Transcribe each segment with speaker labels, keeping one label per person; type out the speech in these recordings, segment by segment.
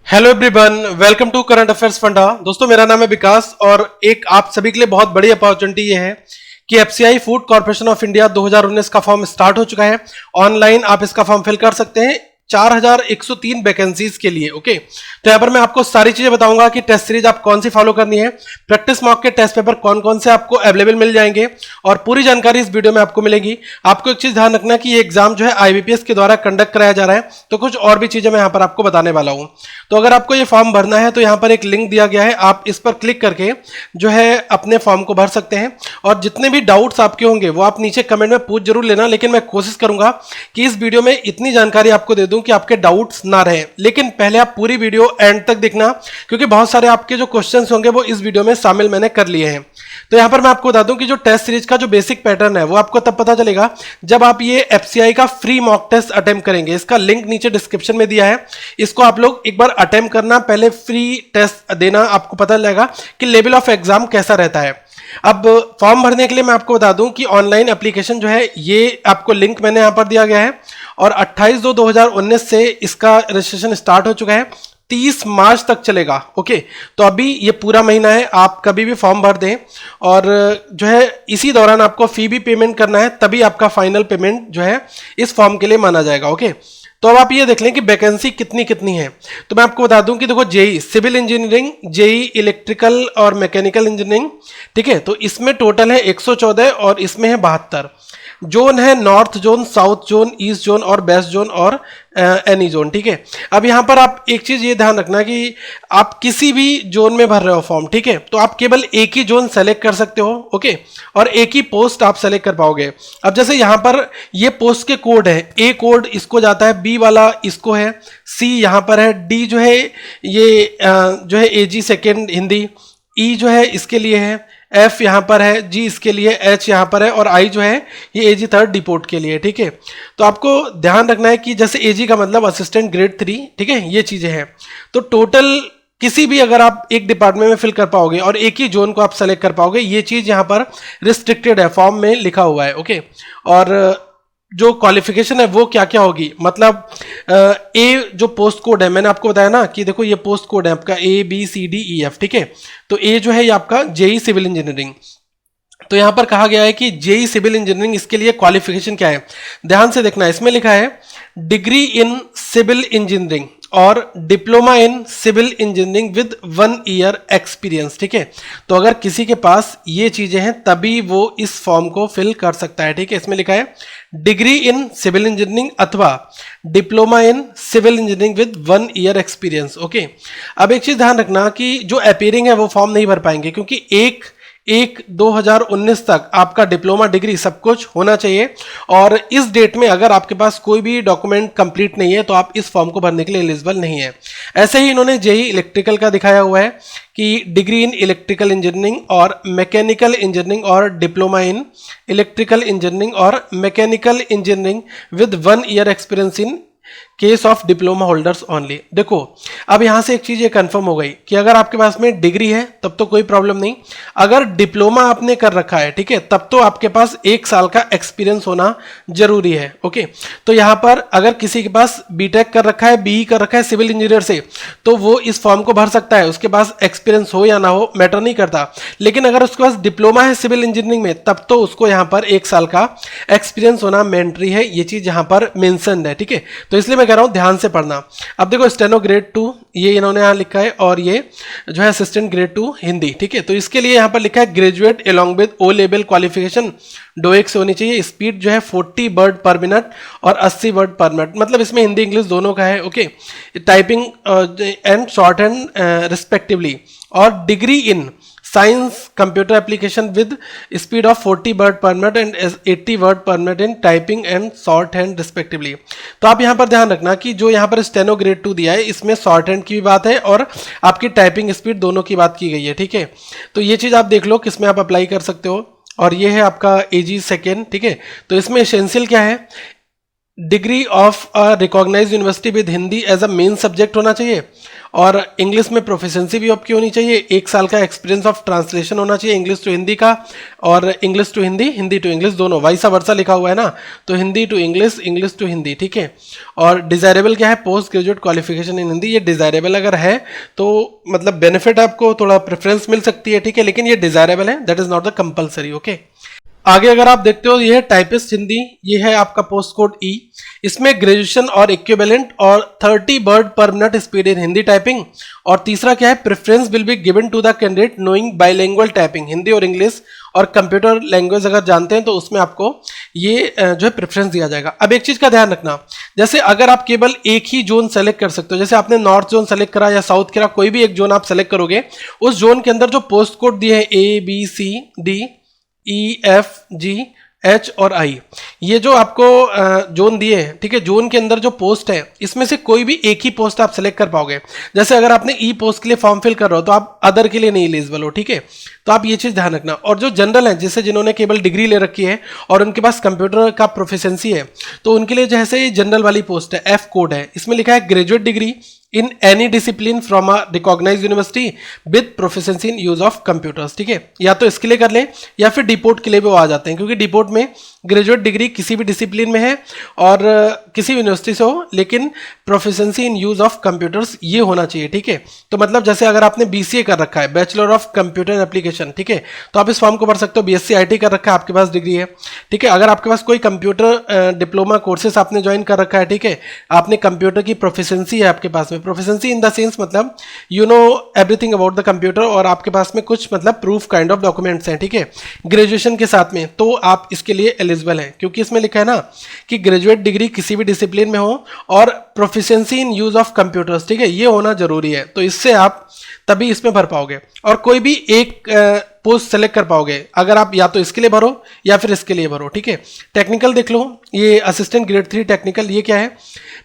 Speaker 1: Hello everyone, welcome to current affairs Funda. दोस्तों, मेरा नाम है विकास और एक आप सभी के लिए बहुत बड़ी अपॉर्चुनिटी ये है कि FCI food corporation of India 2019 का फॉर्म स्टार्ट हो चुका है। ऑनलाइन आप इसका फॉर्म फिल कर सकते हैं 4103 वैकेंसीज के लिए। ओके, तो यहाँ पर मैं आपको सारी चीजें बताऊंगा कि टेस्ट सीरीज आप कौन सी फॉलो करनी है, प्रैक्टिस मॉक के टेस्ट पेपर कौन कौन से आपको अवेलेबल मिल जाएंगे और पूरी जानकारी इस वीडियो में आपको मिलेगी। आपको एक चीज ध्यान रखना कि ये एग्जाम जो है आईबीपीएस के द्वारा कंडक्ट कराया जा रहा है, तो कुछ और भी चीजें मैं यहाँ पर आपको बताने वाला हूँ। तो अगर आपको ये फॉर्म भरना है तो यहाँ पर एक लिंक दिया गया है, आप इस पर क्लिक करके जो है अपने फॉर्म को भर सकते हैं। और जितने भी डाउट्स आपके होंगे वो आप नीचे कमेंट में पूछ जरूर लेना, लेकिन मैं कोशिश करूंगा कि इस वीडियो में इतनी जानकारी आपको दे दूं कि आपके डाउट्स ना रहे। लेकिन पहले आप पूरी वीडियो एंड तक देखना, क्योंकि बहुत सारे आपके जो क्वेश्चंस होंगे वो इस वीडियो में शामिल मैंने कर लिए हैं। तो यहां पर मैं आपको बता दूं कि जो टेस्ट सीरीज का जो बेसिक पैटर्न है वो आपको तब पता चलेगा जब आप ये एफसीआई का फ्री मॉक टेस्ट अटेम्प्ट करेंगे। इसका लिंक नीचे डिस्क्रिप्शन में दिया है, इसको आप लोग एक बार अटेम्प्ट करना, पहले फ्री टेस्ट देना, आपको पता लगेगा कि लेवल ऑफ एग्जाम कैसा रहता है। अब फॉर्म भरने के लिए मैं आपको बता दूं कि ऑनलाइन एप्लीकेशन जो है ये आपको लिंक मैंने यहां पर दिया गया है और 28/2/2019 से इसका रजिस्ट्रेशन स्टार्ट हो चुका है, 30 मार्च तक चलेगा। ओके, तो अभी ये पूरा महीना है, आप कभी भी फॉर्म भर दें और जो है इसी दौरान आपको फी भी पेमेंट करना है, तभी आपका फाइनल पेमेंट जो है इस फॉर्म के लिए माना जाएगा। ओके, तो अब आप ये देख लें कि वैकेंसी कितनी कितनी है। तो मैं आपको बता दूं कि देखो, JE civil engineering, JE electrical और मैकेनिकल इंजीनियरिंग, ठीक है, तो इसमें टोटल है 114 और इसमें है 72 जोन है, north zone, south zone, east zone और वेस्ट जोन और एनी जोन। ठीक है, अब यहां पर आप एक चीज ये ध्यान रखना कि आप किसी भी जोन में भर रहे हो फॉर्म, ठीक है, तो आप केवल एक ही जोन सेलेक्ट कर सकते हो। ओके, और एक ही पोस्ट आप सेलेक्ट कर पाओगे। अब जैसे यहां पर ये पोस्ट के कोड है, ए कोड इसको जाता है, बी वाला इसको है, सी यहां पर है, डी जो है ये जो है एजी सेकेंड हिंदी, ई जो है इसके लिए है, एफ यहां पर है, जी इसके लिए, एच यहां पर है और आई जो है ये एजी थर्ड डिपोर्ट के लिए। ठीक है, तो आपको ध्यान रखना है कि जैसे एजी का मतलब असिस्टेंट ग्रेड 3, ठीक है, ये चीजें हैं। तो टोटल किसी भी अगर आप एक डिपार्टमेंट में फिल कर पाओगे और एक ही जोन को आप सेलेक्ट कर पाओगे, ये चीज यहां पर रिस्ट्रिक्टेड है, फॉर्म में लिखा हुआ है। ओके, और जो क्वालिफिकेशन है वो क्या क्या होगी, मतलब ए जो पोस्ट कोड है, मैंने आपको बताया ना कि देखो ये पोस्ट कोड है आपका ABCDEF, ठीक है, तो ए जो है ये आपका जेई सिविल इंजीनियरिंग। तो यहां पर कहा गया है कि जेई सिविल इंजीनियरिंग, इसके लिए क्वालिफिकेशन क्या है, ध्यान से देखना, इसमें लिखा है डिग्री इन सिविल इंजीनियरिंग और diploma in civil engineering with 1 year experience. ठीक है, तो अगर किसी के पास ये चीजें हैं तभी वो इस फॉर्म को फिल कर सकता है। ठीक है, इसमें लिखा है डिग्री इन सिविल इंजीनियरिंग अथवा diploma in civil engineering with 1 year experience. Okay, अब एक चीज ध्यान रखना कि जो अपीयरिंग है वो फॉर्म नहीं भर पाएंगे, क्योंकि 1/1/2019 तक आपका डिप्लोमा डिग्री सब कुछ होना चाहिए और इस डेट में अगर आपके पास कोई भी डॉक्यूमेंट कंप्लीट नहीं है तो आप इस फॉर्म को भरने के लिए एलिजिबल नहीं है। ऐसे ही इन्होंने जेई इलेक्ट्रिकल का दिखाया हुआ है कि डिग्री इन इलेक्ट्रिकल इंजीनियरिंग और मैकेनिकल इंजीनियरिंग और डिप्लोमा इन इलेक्ट्रिकल इंजीनियरिंग और mechanical engineering with 1 year experience in case of diploma holders only. देखो, अब यहां से एक चीज ये कंफर्म हो गई कि अगर आपके पास में डिग्री है तब तो कोई प्रॉब्लम नहीं, अगर डिप्लोमा आपने कर रखा है, ठीक है, तब तो आपके पास 1 साल का एक्सपीरियंस होना जरूरी है। ओके, तो यहां पर अगर किसी के पास बीटेक कर रखा है, बीई कर रखा है सिविल इंजीनियर से, तो वो इस फॉर्म को भर सकता है, उसके पास एक्सपीरियंस हो या ना हो मैटर नहीं करता। लेकिन अगर उसके पास डिप्लोमा है सिविल इंजीनियरिंग में, तब तो उसको यहां पर 1 साल का एक्सपीरियंस होना मैंडेटरी है, ये चीज यहां पर मेंशन्ड है। ठीक है, तो इसलिए मैं कह रहा हूं ध्यान से पढ़ना। अब देखो, स्टेनो ग्रेड 2 ये इन्होंने यहां लिखा है और ये जो है असिस्टेंट ग्रेड 2 हिंदी। ठीक है, तो इसके लिए यहां पर लिखा है graduate along with O level qualification DOEACC से होनी चाहिए, स्पीड जो है 40 वर्ड पर मिनट और 80 वर्ड पर मिनट, मतलब इसमें हिंदी इंग्लिश दोनों का है। Okay, typing and shorthand respectively, और degree in science computer application with speed of 40 word पर मिनट एंड 80 वर्ड पर minute in typing and shorthand respectively. तो आप यहां पर ध्यान रखना कि जो यहां पर स्टेनो ग्रेड 2 दिया है, इसमें शॉर्ट हैंड की भी बात है और आपकी टाइपिंग स्पीड दोनों की बात की गई है। ठीक है, तो ये चीज आप देख लो किसमें आप अप्लाई कर सकते हो। और ये है आपका एजी सेकेंड। ठीक है, तो इसमें एसेंशियल क्या है, degree of a recognised university with Hindi as a main subject होना चाहिए और इंग्लिश में प्रोफिशिएंसी भी आपकी होनी चाहिए, 1 साल का एक्सपीरियंस ऑफ ट्रांसलेशन होना चाहिए इंग्लिश टू हिंदी का, और English to Hindi, Hindi to English दोनों, वाइसा वर्सा लिखा हुआ है ना, तो Hindi to English, English to Hindi, ठीक है। और डिजायरेबल क्या है, post graduate qualification in Hindi, ये डिजायरेबल अगर है तो मतलब बेनिफिट आपको थोड़ा प्रेफरेंस मिल सकती है, ठीक है, लेकिन ये डिजायरेबल है, that is not the compulsory, okay. आगे अगर आप देखते हो, ये है टाइपिस्ट हिंदी, ये है आपका पोस्ट कोड ई, इसमें ग्रेजुएशन और इक्विवेलेंट और 30 वर्ड पर minute speed in Hindi typing, और तीसरा क्या है, preference will be given to the candidate knowing bilingual typing, Hindi और इंग्लिश और कंप्यूटर लैंग्वेज अगर जानते हैं तो उसमें आपको ये जो है प्रेफरेंस दिया जाएगा। अब एक चीज का ध्यान रखना, जैसे अगर आप केवल एक ही जोन सेलेक्ट कर सकते हो, जैसे आपने नॉर्थ जोन सेलेक्ट करा या साउथ करा, कोई भी एक जोन आप सेलेक्ट करोगे, उस जोन के अंदर जो पोस्ट कोड दिए हैं ABCD EFG H और I, ये जो आपको जोन दिए हैं, ठीक है, जोन के अंदर जो पोस्ट है इसमें से कोई भी एक ही पोस्ट आप सेलेक्ट कर पाओगे। जैसे अगर आपने ई पोस्ट के लिए फॉर्म फिल कर रहे हो तो आप अदर के लिए नहीं एलिजिबल हो, ठीक है, तो आप ये चीज ध्यान रखना। और जो जनरल है, जैसे जिन्होंने केवल डिग्री ले रखी है और उनके पास कंप्यूटर का प्रोफिशिएंसी है, तो उनके लिए जैसे ये जनरल वाली पोस्ट है, F कोड है, इसमें लिखा है graduate degree in any discipline from a recognised university with proficiency in use of computers, ठीक है, या तो इसके लिए कर ले या फिर डिपोर्ट के लिए भी वो आ जाते हैं, क्योंकि डिपोर्ट में ग्रेजुएट डिग्री किसी भी डिसिप्लिन में है और किसी यूनिवर्सिटी से हो, लेकिन proficiency in use of computers ये होना चाहिए, ठीक है। तो मतलब जैसे अगर आपने BCA कर रखा है, बैचलर ऑफ कंप्यूटर एप्लीकेशन, ठीक है, तो आप इस फॉर्म को भर सकते हो। BSc IT कर रखा है, आपके पास डिग्री है, ठीक है। अगर आपके पास कोई कंप्यूटर डिप्लोमा कोर्सेस आपने ज्वाइन कर रखा है, ठीक है, आपने कंप्यूटर की प्रोफिशिएंसी है आपके पास में, प्रोफिशिएंसी इन द सेंस मतलब you know everything about the computer, और आपके पास में कुछ मतलब प्रूफ काइंड ऑफ डॉक्यूमेंट्स हैं, ठीक है, ग्रेजुएशन के साथ में, तो आप इसके लिए एलिजिबल हैं, क्योंकि इसमें लिखा है ना कि ग्रेजुएट डिग्री किसी भी डिसिप्लिन में हो और proficiency in use of computers, ठीक है, ये होना जरूरी है, तो इससे आप तभी इसमें भर पाओगे। और कोई भी एक पोस्ट सेलेक्ट कर पाओगे अगर आप या तो इसके लिए भरो या फिर इसके लिए भरो, ठीक है। टेक्निकल देख लो, ये असिस्टेंट ग्रेड 3 टेक्निकल, ये क्या है,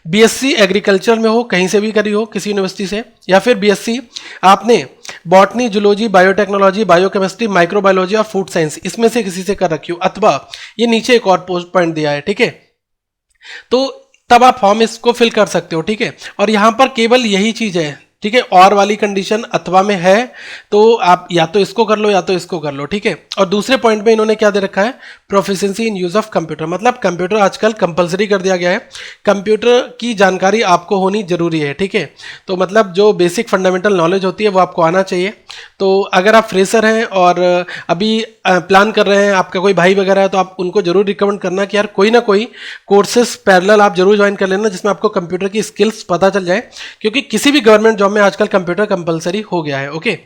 Speaker 1: BSc एग्रीकल्चर में हो, कहीं से भी करी हो किसी यूनिवर्सिटी से, या फिर BSc आपने botany, zoology, biotechnology, biochemistry, microbiology और फूड साइंस, इसमें से किसी से कर रखी हो, अथवा ये नीचे एक और पोस्ट पॉइंट दिया है, ठीक है, तो तब आप फॉर्म इसको फिल कर सकते हो, ठीक है। और यहां पर केवल यही चीज है, ठीक है, और वाली कंडीशन अथवा में है तो आप या तो इसको कर लो या तो इसको कर लो, ठीक है। और दूसरे पॉइंट में इन्होंने क्या दे रखा है, proficiency in use of computer, मतलब कंप्यूटर आजकल कंपलसरी कर दिया गया है, कंप्यूटर की जानकारी आपको होनी जरूरी है, ठीक है। तो मतलब जो बेसिक फंडामेंटल नॉलेज होती है वो आपको आना चाहिए। तो अगर आप फ्रेशर हैं और अभी प्लान कर रहे हैं, आपका कोई भाई वगैरह है, तो आप उनको जरूर रिकमेंड करना कि यार कोई ना कोई कोर्सेस पैरेलल आप जरूर ज्वाइन कर लेना, जिसमें आपको कंप्यूटर की स्किल्स पता चल जाए, क्योंकि किसी भी गवर्नमेंट जॉब में आजकल कंप्यूटर कंपलसरी हो गया है, ओके।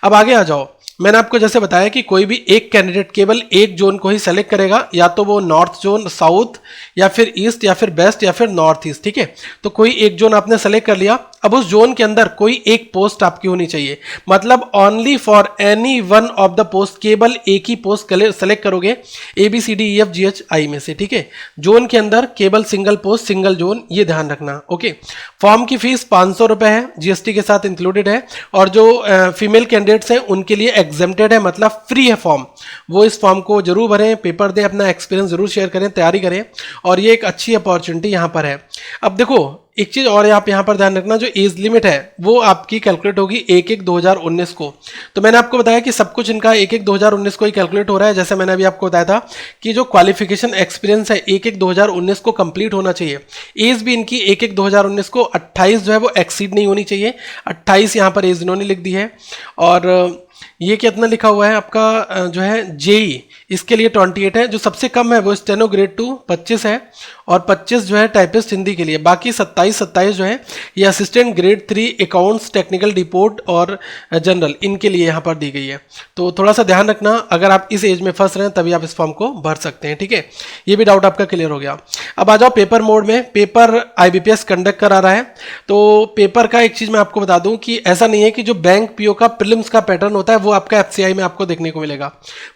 Speaker 1: अब आगे आ जाओ, मैंने आपको जैसे बताया कि कोई भी एक कैंडिडेट केवल एक जोन को ही सेलेक्ट करेगा, या तो वो नॉर्थ जोन, साउथ, या फिर ईस्ट, या फिर वेस्ट, या फिर नॉर्थ ईस्ट, ठीक है। तो कोई एक जोन आपने सेलेक्ट कर लिया, अब उस जोन के अंदर कोई एक पोस्ट आपकी होनी चाहिए, मतलब only for any one of the post, केवल एक ही पोस्ट सेलेक्ट करोगे ABCDEFGHI में से, ठीक है। जोन के अंदर केवल सिंगल पोस्ट, सिंगल जोन, ये ध्यान रखना, ओके। फॉर्म की फीस 500 रुपए है, GST के साथ इंक्लूडेड है, और जो फीमेल कैंडिडेट्स हैं उनके लिए एग्जेम्प्टेड है, मतलब फ्री है फॉर्म। वो इस फॉर्म को जरूर भरें, पेपर दें, अपना एक्सपीरियंस जरूर शेयर करें, तैयारी करें, और ये एक अच्छी अपॉर्चुनिटी यहाँ पर है। अब देखो एक चीज और आप यहाँ पर ध्यान रखना, जो एज लिमिट है वो आपकी कैलकुलेट होगी 1/1/2019 को। तो मैंने आपको बताया कि सब कुछ इनका 1/1/2019 को ही कैलकुलेट हो रहा है। जैसे मैंने अभी आपको बताया था कि जो क्वालिफिकेशन एक्सपीरियंस है 1/1/2019 को कंप्लीट होना चाहिए। एज भी इनकी 1/1/2019 को 28 जो है वो एक्सीड नहीं होनी चाहिए, 28 यहाँ पर एज इन्होंने लिख दी है। और ये कितना लिखा हुआ है आपका जो है जेई, इसके लिए 28 है, जो सबसे कम है वो स्टेनो ग्रेड 2 25 है, और 25 जो है टाइपिस्ट हिंदी के लिए। बाकी 27 जो है ये assistant grade 3 accounts, technical report और जनरल, इनके लिए यहाँ पर दी गई है। तो थोड़ा सा ध्यान रखना, अगर आप इस एज में फंस रहे हैं तभी आप इस फॉर्म को भर सकते हैं, ठीक है। ये भी डाउट आपका क्लियर हो गया। अब आ जाओ पेपर मोड में। पेपर IBPS कंडक्ट करा रहा है। तो पेपर का एक चीज मैं आपको बता दूं कि ऐसा नहीं है कि जो बैंक PO का प्रीलिम्स का पैटर्न होता है वो आपका FCI में आपको देखने को मिलेगा।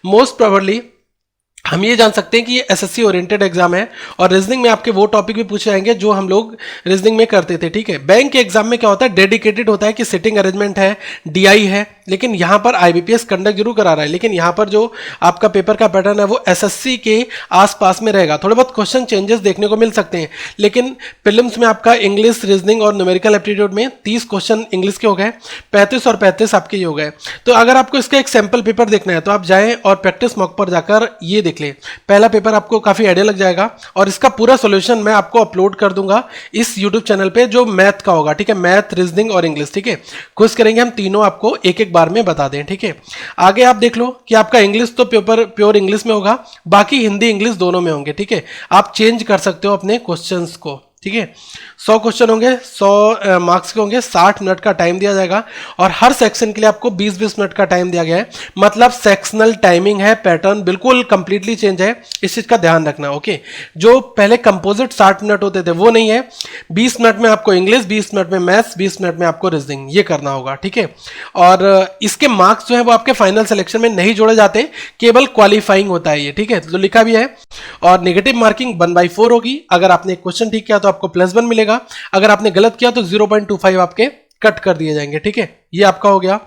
Speaker 1: मोस्ट प्रोबेबली हम ये जान सकते हैं कि ये SSC ओरिएंटेड एग्जाम है, और रीजनिंग में आपके वो टॉपिक भी पूछे जाएंगे जो हम लोग रीजनिंग में करते थे, ठीक है। बैंक के एग्जाम में क्या होता है, डेडिकेटेड होता है कि सिटिंग अरेंजमेंट है, DI है, लेकिन यहाँ पर IBPS कंडक्ट जरूर करा रहा है, लेकिन यहाँ पर जो आपका पेपर का पैटर्न है वो SSC के आसपास में रहेगा। थोड़े बहुत क्वेश्चन चेंजेस देखने को मिल सकते हैं, लेकिन प्रीलिम्स में आपका इंग्लिश, रीजनिंग और न्यूमेरिकल एप्टीट्यूड में 30 क्वेश्चन इंग्लिश के हो गए, 35 और 35 आपके ये हो गए। तो अगर आपको इसका एक सैंपल पेपर देखना है तो आप जाएं और प्रैक्टिस मॉक पर जाकर ये देख लें। पहला पेपर आपको काफी आइडिया लग जाएगा, और इसका पूरा सॉल्यूशन मैं आपको अपलोड कर दूंगा इस यूट्यूब चैनल पे, जो मैथ का होगा, ठीक है, मैथ, रीजनिंग और इंग्लिश, ठीक है। कोशिश करेंगे हम तीनों आपको एक एक बार में बता दें, ठीक है। आगे आप देख लो कि आपका इंग्लिश तो पेपर प्योर इंग्लिश में होगा, बाकी हिंदी इंग्लिश दोनों में होंगे, ठीक है। आप चेंज कर सकते हो अपने क्वेश्चंस को, ठीक है। 100 क्वेश्चन होंगे, 100 मार्क्स के होंगे, 60 मिनट का टाइम दिया जाएगा, और हर सेक्शन के लिए आपको 20-20 मिनट का टाइम दिया गया है। मतलब सेक्शनल टाइमिंग है, पैटर्न बिल्कुल कंप्लीटली चेंज है, इस चीज का ध्यान रखना, ओके। जो पहले कंपोजिट 60 मिनट होते थे वो नहीं है, 20 मिनट में आपको इंग्लिश, 20 मिनट में मैथ्स, 20 मिनट में आपको रीजनिंग, ये करना होगा, ठीक है। और इसके मार्क्स जो है वो आपके फाइनल सिलेक्शन में नहीं जोड़े जाते, केवल क्वालिफाइंग होता है ये, ठीक है, तो लिखा भी है। और नेगेटिव मार्किंग 1/4 होगी। अगर आपने क्वेश्चन ठीक किया तो आपको +1 मिलेगा, अगर आपने गलत किया तो 0.25 आपके कट कर दिए जाएंगे, ठीक है। ये आपका हो गया।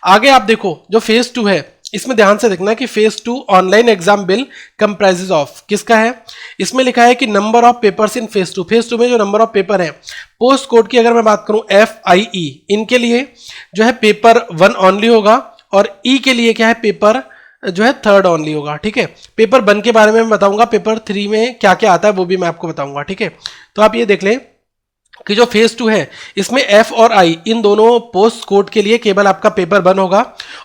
Speaker 1: आगे आप देखो जो फेज 2 है, इसमें ध्यान से देखना कि phase 2 online exam bill comprises of किसका है। इसमें लिखा है कि number of papers in phase 2। Phase 2 में जो नंबर ऑफ पेपर है, पोस्ट कोड की अगर मैं बात करूं FIE, इनके लिए जो है पेपर 1 ऑनली होगा, और E के लिए क्या है, पेपर जो है 3rd ऑनली होगा, ठीक है। पेपर 1 के बारे में मैं बताऊंगा, पेपर 3 में क्या क्या आता है वो भी मैं आपको बताऊंगा, ठीक है। तो आप ये देख लें कि जो फेज 2 है इसमें F और I इन दोनों पोस्ट कोड के लिए केवल आपका पेपर 1 होगा,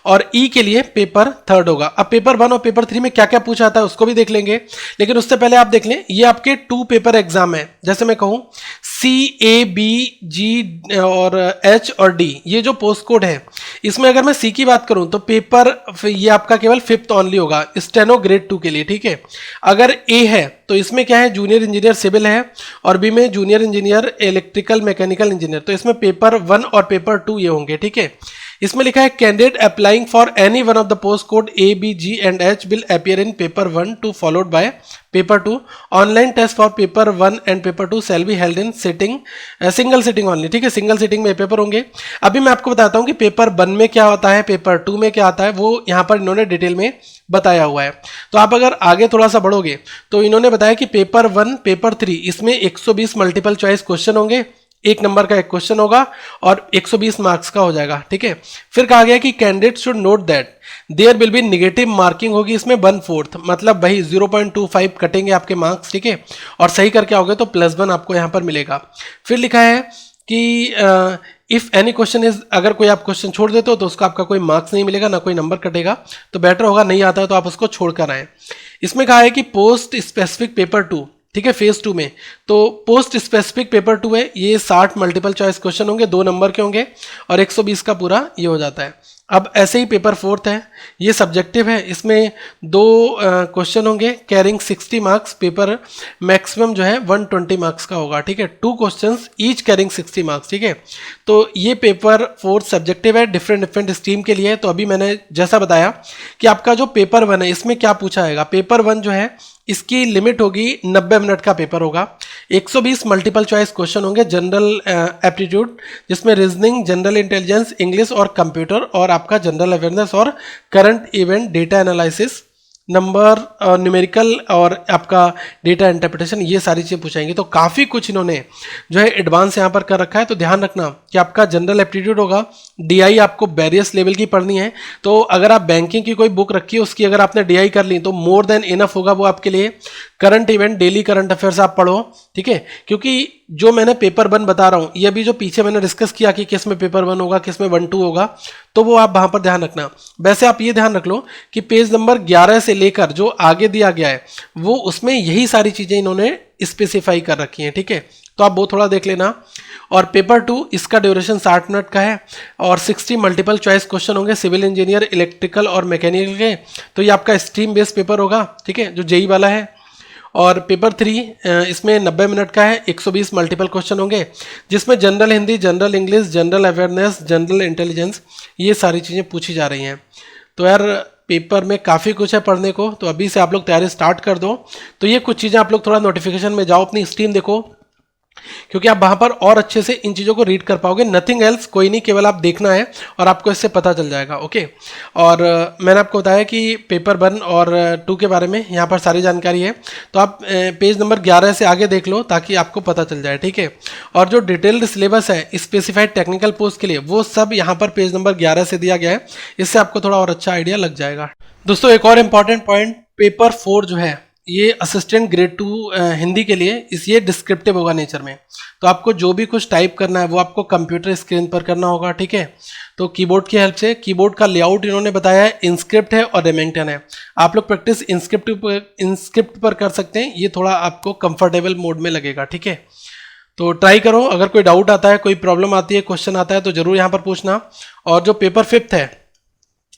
Speaker 1: और E के लिए पेपर 3rd होगा। अब पेपर 1 और पेपर 3 में क्या क्या पूछा आता है उसको भी देख लेंगे, लेकिन उससे पहले आप देख लें ये आपके 2 पेपर एग्जाम है। जैसे मैं कहूं C, A, B, G और H और D, ये जो पोस्ट कोड है, इसमें अगर मैं C की बात करूं तो पेपर ये आपका केवल 5th ऑनली होगा, स्टेनो ग्रेड 2 के लिए, ठीक है। अगर A है तो इसमें क्या है, जूनियर इंजीनियर सिविल है, और B में junior engineer electrical mechanical engineer, तो इसमें पेपर 1 और पेपर 2 ये होंगे, ठीक है। इसमें लिखा है candidate applying for any one of the post code A, B, G and H will appear in paper 1 to followed by paper 2। Online test for paper 1 and paper 2 shall be held in sitting single sitting only, ठीक है। Single sitting में paper होंगे। अभी मैं आपको बताता हूँ कि पेपर 1 में क्या होता है, पेपर 2 में क्या आता है, वो यहाँ पर इन्होंने डिटेल में बताया हुआ है। तो आप अगर आगे थोड़ा सा बढ़ोगे तो इन्होंने बताया कि पेपर 1, पेपर 3 इसमें 120 मल्टीपल चॉइस क्वेश्चन होंगे, 1 नंबर का एक क्वेश्चन होगा और 120 मार्क्स का हो जाएगा, ठीक है। फिर कहा गया कि candidate should note that there will be negative marking होगी इसमें 1/4, मतलब वही 0.25 कटेंगे आपके मार्क्स, ठीक है। और सही करके आओगे तो +1 आपको यहाँ पर मिलेगा। फिर लिखा है कि इफ एनी क्वेश्चन इज, अगर कोई आप क्वेश्चन छोड़ देते हो तो उसका आपका कोई मार्क्स नहीं मिलेगा, ना कोई नंबर कटेगा, तो बेटर होगा नहीं आता है तो आप उसको छोड़कर आए। इसमें कहा है कि पोस्ट स्पेसिफिक पेपर 2, ठीक है, फेज 2 में, तो पोस्ट स्पेसिफिक पेपर 2 है, ये 60 मल्टीपल चॉइस क्वेश्चन होंगे, 2 नंबर के होंगे और 120 का पूरा ये हो जाता है। अब ऐसे ही पेपर 4 है, ये सब्जेक्टिव है, इसमें 2 क्वेश्चन होंगे कैरिंग 60 मार्क्स, पेपर मैक्सिमम जो है 120 मार्क्स का होगा, ठीक है। 2 क्वेश्चंस ईच कैरिंग 60 मार्क्स, ठीक है। तो ये पेपर 4 सब्जेक्टिव है, डिफरेंट स्ट्रीम के लिए। तो अभी मैंने जैसा बताया कि आपका जो पेपर 1 है इसमें क्या पूछा जाएगा, पेपर 1 जो है इसकी लिमिट होगी 90 मिनट का पेपर होगा, 120 मल्टीपल चॉइस क्वेश्चन होंगे, जनरल एप्टीट्यूड जिसमें रीजनिंग, जनरल इंटेलिजेंस, इंग्लिश और कंप्यूटर, और आपका जनरल अवेयरनेस और current event data analysis, number, numerical और आपका डेटा इंटरप्रिटेशन, ये सारी चीज़ें पूछाएंगी। तो काफ़ी कुछ इन्होंने जो है एडवांस यहाँ पर कर रखा है। तो ध्यान रखना कि आपका जनरल एप्टीट्यूड होगा, DI आपको वेरियस लेवल की पढ़नी है। तो अगर आप बैंकिंग की कोई बुक रखी है उसकी अगर आपने DI कर ली तो मोर देन इनफ होगा वो आपके लिए। Current event, daily current affairs आप पढ़ो, ठीक है, क्योंकि जो मैंने पेपर 1 बता रहा हूँ ये अभी जो पीछे मैंने डिस्कस किया कि किस में पेपर 1 होगा, किस में 1-2 होगा, तो वो आप वहाँ पर ध्यान रखना। वैसे आप ये ध्यान रख लो कि पेज नंबर 11 से लेकर जो आगे दिया गया है वो उसमें यही सारी चीज़ें इन्होंने स्पेसिफाई कर रखी हैं, ठीक है। तो आप वो थोड़ा देख लेना। और पेपर 2 इसका ड्यूरेशन 60 मिनट का है और 60 मल्टीपल चॉइस क्वेश्चन होंगे सिविल इंजीनियर, इलेक्ट्रिकल और मैकेनिकल के। तो ये आपका स्ट्रीम बेस्ड पेपर होगा, ठीक है, जो JEE वाला है। और पेपर 3 इसमें 90 मिनट का है, 120 मल्टीपल क्वेश्चन होंगे जिसमें general Hindi, general English, general awareness, general intelligence, ये सारी चीज़ें पूछी जा रही हैं। तो यार पेपर में काफ़ी कुछ है पढ़ने को, तो अभी से आप लोग तैयारी स्टार्ट कर दो। तो ये कुछ चीज़ें आप लोग थोड़ा नोटिफिकेशन में जाओ, अपनी स्ट्रीम देखो, क्योंकि आप वहां पर और अच्छे से इन चीज़ों को रीड कर पाओगे। नथिंग एल्स, कोई नहीं, केवल आप देखना है और आपको इससे पता चल जाएगा। ओके, और मैंने आपको बताया कि पेपर 1 और 2 के बारे में यहाँ पर सारी जानकारी है, तो आप पेज नंबर 11 से आगे देख लो ताकि आपको पता चल जाए, ठीक है। और जो डिटेल्ड सिलेबस है स्पेसिफाइड टेक्निकल पोस्ट के लिए, वो सब यहाँ पर पेज नंबर 11 से दिया गया है, इससे आपको थोड़ा और अच्छा आइडिया लग जाएगा। दोस्तों एक और इम्पॉर्टेंट पॉइंट, पेपर 4 जो है ये असिस्टेंट ग्रेड 2 हिंदी के लिए ये डिस्क्रिप्टिव होगा नेचर में। तो आपको जो भी कुछ टाइप करना है वो आपको कंप्यूटर स्क्रीन पर करना होगा, ठीक है। तो कीबोर्ड की हेल्प से, कीबोर्ड का लेआउट इन्होंने बताया है, इंस्क्रिप्ट है और रेमिंगटन है। आप लोग प्रैक्टिस इंस्क्रिप्ट पर कर सकते हैं, ये थोड़ा आपको कंफर्टेबल मोड में लगेगा, ठीक है। तो ट्राई करो, अगर कोई डाउट आता है, कोई प्रॉब्लम आती है, क्वेश्चन आता है तो जरूर यहाँ पर पूछना। और जो पेपर 5 है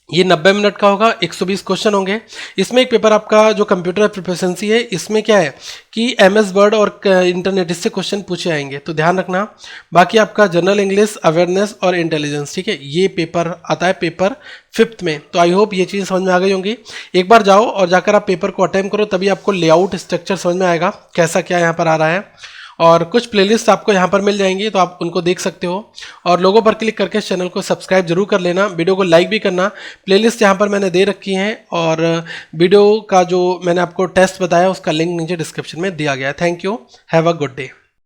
Speaker 1: ये 90 मिनट का होगा, 120 क्वेश्चन होंगे। इसमें एक पेपर आपका जो कंप्यूटर प्रोफिशिएंसी है, इसमें क्या है कि MS वर्ड और इंटरनेट, इससे क्वेश्चन पूछे आएंगे, तो ध्यान रखना। बाकी आपका जनरल इंग्लिश, अवेयरनेस और इंटेलिजेंस, ठीक है, ये पेपर आता है पेपर 5 में। तो आई होप ये चीज़ समझ में आ गई होंगी। एक बार जाओ और जाकर आप पेपर को अटेम्प्ट करो, तभी आपको लेआउट स्ट्रक्चर समझ में आएगा कैसा क्या यहाँ पर आ रहा है। और कुछ प्लेलिस्ट आपको यहाँ पर मिल जाएंगी, तो आप उनको देख सकते हो। और लोगों पर क्लिक करके इस चैनल को सब्सक्राइब जरूर कर लेना, वीडियो को लाइक भी करना। प्लेलिस्ट यहाँ पर मैंने दे रखी हैं और वीडियो का जो मैंने आपको टेस्ट बताया उसका लिंक नीचे डिस्क्रिप्शन में दिया गया है। Thank you, have a good day.